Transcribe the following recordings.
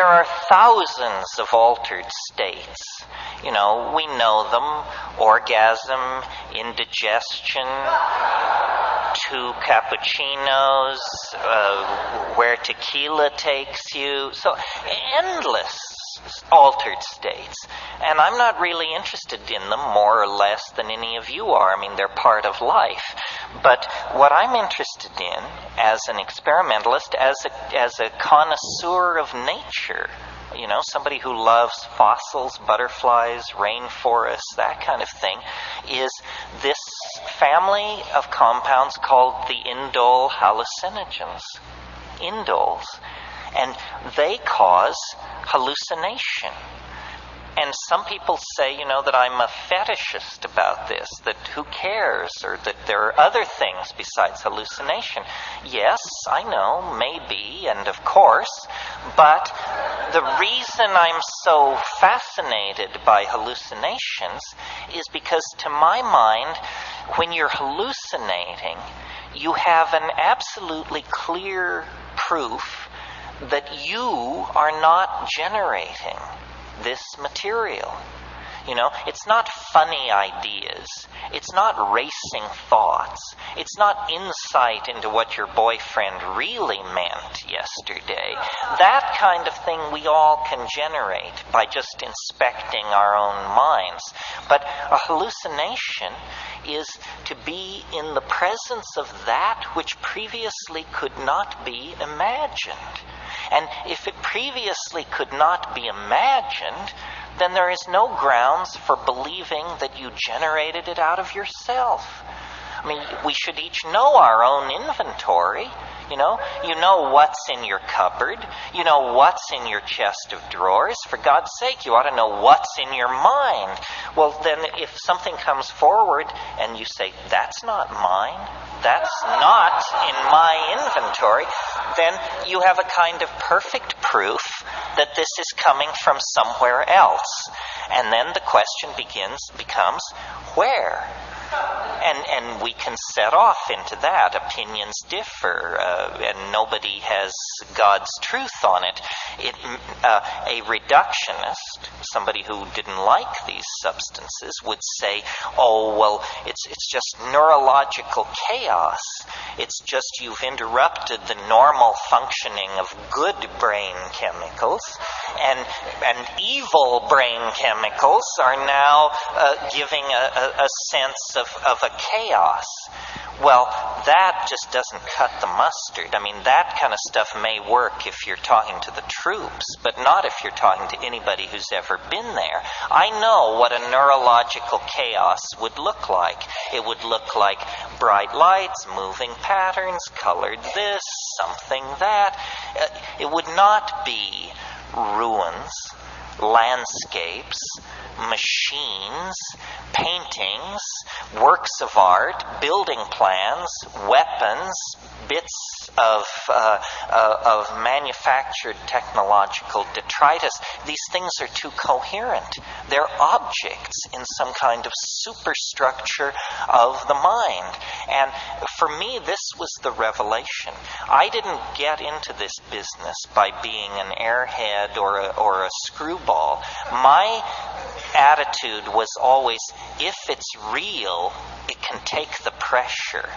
there are thousands of altered states. You know, we know them: orgasm, indigestion, 2 cappuccinos, where tequila takes you. So endless altered states. And I'm not really interested in them more or less than any of you are. I mean, they're part of life. But what I'm interested in as an experimentalist, as a connoisseur of nature, you know, somebody who loves fossils, butterflies, rainforests, that kind of thing, is this family of compounds called the indole hallucinogens. Indoles. And they cause hallucination. And some people say, you know, that I'm a fetishist about this, that who cares, or that there are other things besides hallucination. Yes, I know, maybe, and of course, but the reason I'm so fascinated by hallucinations is because, to my mind, when you're hallucinating, you have an absolutely clear proof that you are not generating this material. You know, it's not funny ideas. It's not racing thoughts. It's not insight into what your boyfriend really meant yesterday. That kind of thing we all can generate by just inspecting our own minds. But a hallucination is to be in the presence of that which previously could not be imagined. And if it previously could not be imagined, then there is no grounds for believing that you generated it out of yourself. I mean, we should each know our own inventory. You know what's in your cupboard. You know what's in your chest of drawers. For God's sake, you ought to know what's in your mind. Well, then if something comes forward and you say, that's not mine, that's not in my inventory, then you have a kind of perfect proof that this is coming from somewhere else. And then the question becomes, where? And we can set off into that. Opinions differ, and nobody has God's truth on it. A reductionist, somebody who didn't like these substances, would say, oh, well, it's just neurological chaos. It's just you've interrupted the normal functioning of good brain chemicals, and evil brain chemicals are now giving a sense of a chaos. Well, that just doesn't cut the mustard. I mean, that kind of stuff may work if you're talking to the troops, but not if you're talking to anybody who's ever been there. I know what a neurological chaos would look like. It would look like bright lights, moving patterns, colored this, something that. It would not be ruins, landscapes, machines, paintings, works of art, building plans, weapons, bits of manufactured technological detritus. These things are too coherent. They're objects in some kind of superstructure of the mind. And for me, this was the revelation. I didn't get into this business by being an airhead or a screwball. My attitude was always, if it's real, it can take the pressure.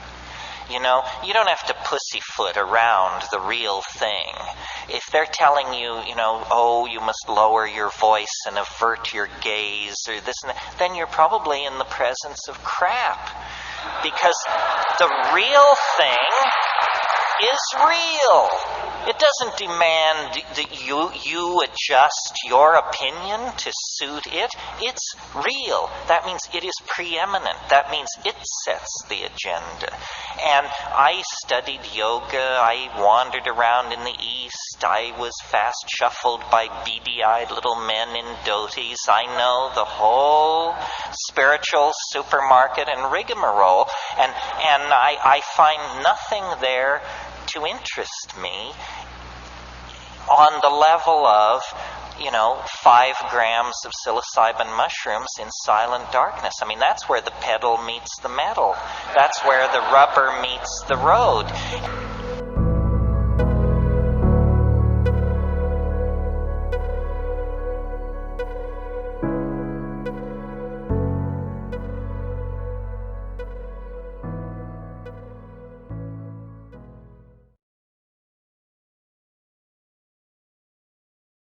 You know, you don't have to pussyfoot around the real thing. If they're telling you, you know, oh, you must lower your voice and avert your gaze or this and that, then you're probably in the presence of crap. Because the real thing is real. It doesn't demand that you adjust your opinion to suit it. It's real. That means it is preeminent. That means it sets the agenda. And I studied yoga. I wandered around in the East. I was fast shuffled by beady-eyed little men in dhotis. I know the whole spiritual supermarket and rigmarole. And I find nothing there to interest me on the level of, 5 grams of psilocybin mushrooms in silent darkness. I mean, that's where the pedal meets the metal. That's where the rubber meets the road.